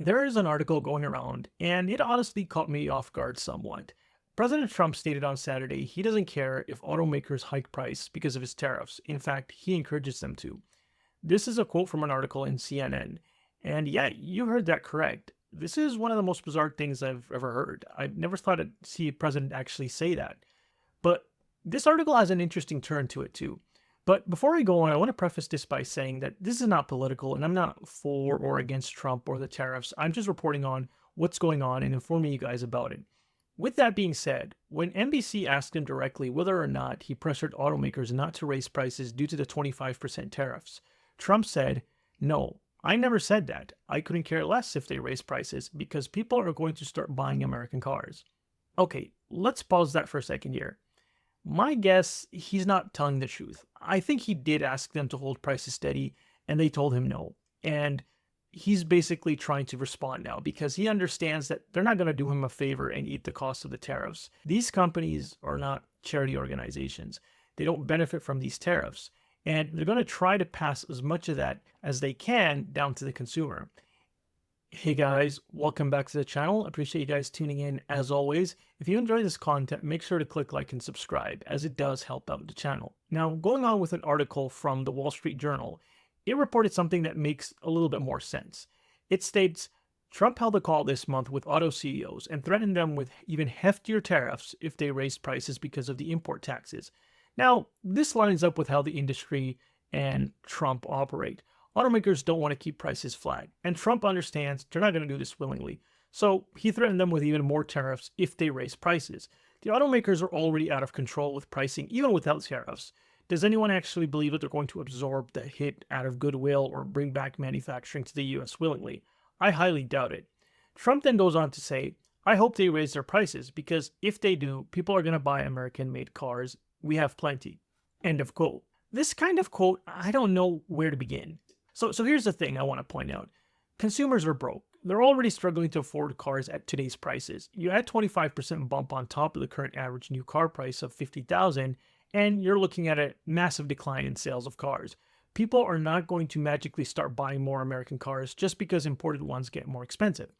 There is an article going around, and it honestly caught me off guard somewhat. President Trump stated on Saturday he doesn't care if automakers hike price because of his tariffs. In fact, he encourages them to. This is a quote from an article in CNN. And yeah, you heard that correct. This is one of the most bizarre things I've ever heard. I never thought I'd see a president actually say that. But this article has an interesting turn to it too. But before I go on, I want to preface this by saying that this is not political and I'm not for or against Trump or the tariffs. I'm just reporting on what's going on and informing you guys about it. With that being said, when NBC asked him directly whether or not he pressured automakers not to raise prices due to the 25% tariffs, Trump said, "No, I never said that. I couldn't care less if they raise prices because people are going to start buying American cars." Okay, let's pause that for a second here. My guess, he's not telling the truth. I think he did ask them to hold prices steady, and they told him no. And he's basically trying to respond now because he understands that they're not going to do him a favor and eat the cost of the tariffs. These companies are not charity organizations. They don't benefit from these tariffs. And they're going to try to pass as much of that as they can down to the consumer. Hey guys, welcome back to the channel. Appreciate you guys tuning in as always. If you enjoy this content, make sure to click like and subscribe as it does help out the channel. Now, going on with an article from the Wall Street Journal, it reported something that makes a little bit more sense. It states, Trump held a call this month with auto CEOs and threatened them with even heftier tariffs if they raised prices because of the import taxes. Now, this lines up with how the industry and Trump operate. Automakers don't want to keep prices flat, and Trump understands they're not going to do this willingly. So he threatened them with even more tariffs if they raise prices. The automakers are already out of control with pricing, even without tariffs. Does anyone actually believe that they're going to absorb the hit out of goodwill or bring back manufacturing to the US willingly? I highly doubt it. Trump then goes on to say, I hope they raise their prices because if they do, people are going to buy American made cars. We have plenty. End of quote. This kind of quote, I don't know where to begin. So here's the thing I want to point out. Consumers are broke. They're already struggling to afford cars at today's prices. You add 25% bump on top of the current average new car price of $50,000, and you're looking at a massive decline in sales of cars. People are not going to magically start buying more American cars just because imported ones get more expensive.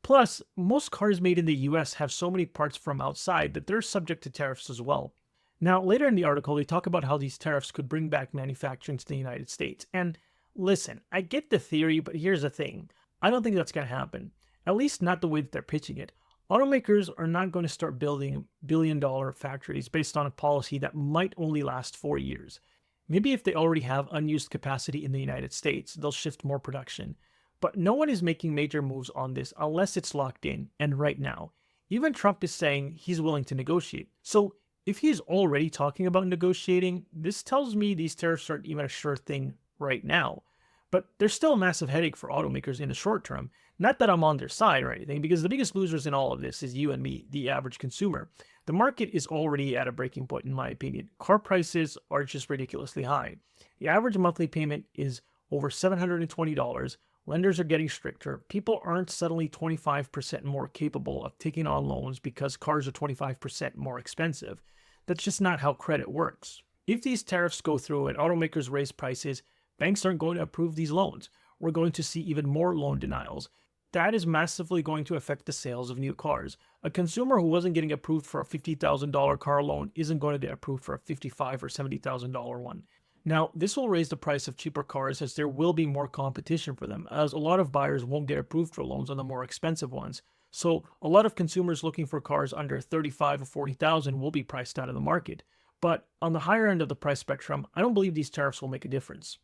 Plus, most cars made in the US have so many parts from outside that they're subject to tariffs as well. Now, later in the article, they talk about how these tariffs could bring back manufacturing to the United States, and listen, I get the theory, but here's the thing. I don't think that's going to happen. At least not the way that they're pitching it. Automakers are not going to start building billion-dollar factories based on a policy that might only last 4 years. Maybe if they already have unused capacity in the United States, they'll shift more production. But no one is making major moves on this unless it's locked in, and right now. Even Trump is saying he's willing to negotiate. So if he's already talking about negotiating, this tells me these tariffs aren't even a sure thing right now. But there's still a massive headache for automakers in the short term. Not that I'm on their side or anything, because the biggest losers in all of this is you and me, the average consumer. The market is already at a breaking point, in my opinion. Car prices are just ridiculously high. The average monthly payment is over $720. Lenders are getting stricter. People aren't suddenly 25% more capable of taking on loans because cars are 25% more expensive. That's just not how credit works. If these tariffs go through and automakers raise prices, banks aren't going to approve these loans. We're going to see even more loan denials. That is massively going to affect the sales of new cars. A consumer who wasn't getting approved for a $50,000 car loan isn't going to get approved for a $55,000 or $70,000 one. Now, this will raise the price of cheaper cars as there will be more competition for them, as a lot of buyers won't get approved for loans on the more expensive ones. So, a lot of consumers looking for cars under $35,000 or $40,000 will be priced out of the market. But on the higher end of the price spectrum, I don't believe these tariffs will make a difference.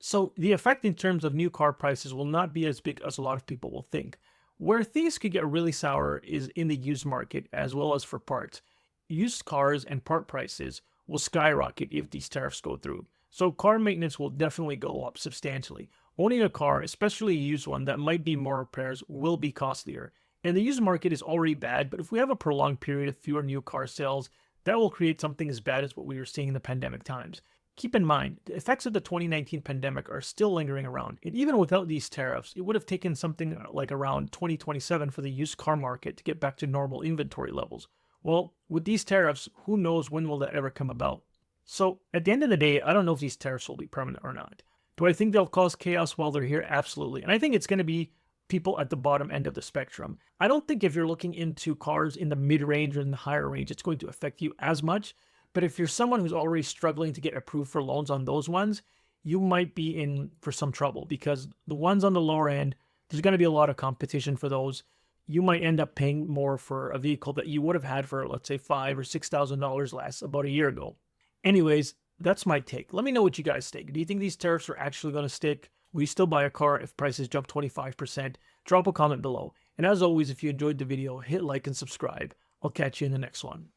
So the effect in terms of new car prices will not be as big as a lot of people will think. Where things could get really sour is in the used market as well as for parts. Used cars and part prices will skyrocket if these tariffs go through. So car maintenance will definitely go up substantially. Owning a car, especially a used one that might need more repairs, will be costlier. And the used market is already bad, but if we have a prolonged period of fewer new car sales, that will create something as bad as what we were seeing in the pandemic times. Keep in mind, the effects of the 2019 pandemic are still lingering around, and even without these tariffs, it would have taken something like around 2027 for the used car market to get back to normal inventory levels. Well, with these tariffs, who knows when will that ever come about? So, at the end of the day, I don't know if these tariffs will be permanent or not. Do I think they'll cause chaos while they're here? Absolutely. And I think it's going to be people at the bottom end of the spectrum. I don't think if you're looking into cars in the mid-range or in the higher range, it's going to affect you as much. But if you're someone who's already struggling to get approved for loans on those ones, you might be in for some trouble, because the ones on the lower end, there's going to be a lot of competition for those. You might end up paying more for a vehicle that you would have had for, let's say, $5,000 or $6,000 less about a year ago. Anyways, that's my take. Let me know what you guys think. Do you think these tariffs are actually going to stick? Will you still buy a car if prices jump 25%? Drop a comment below. And as always, if you enjoyed the video, hit like and subscribe. I'll catch you in the next one.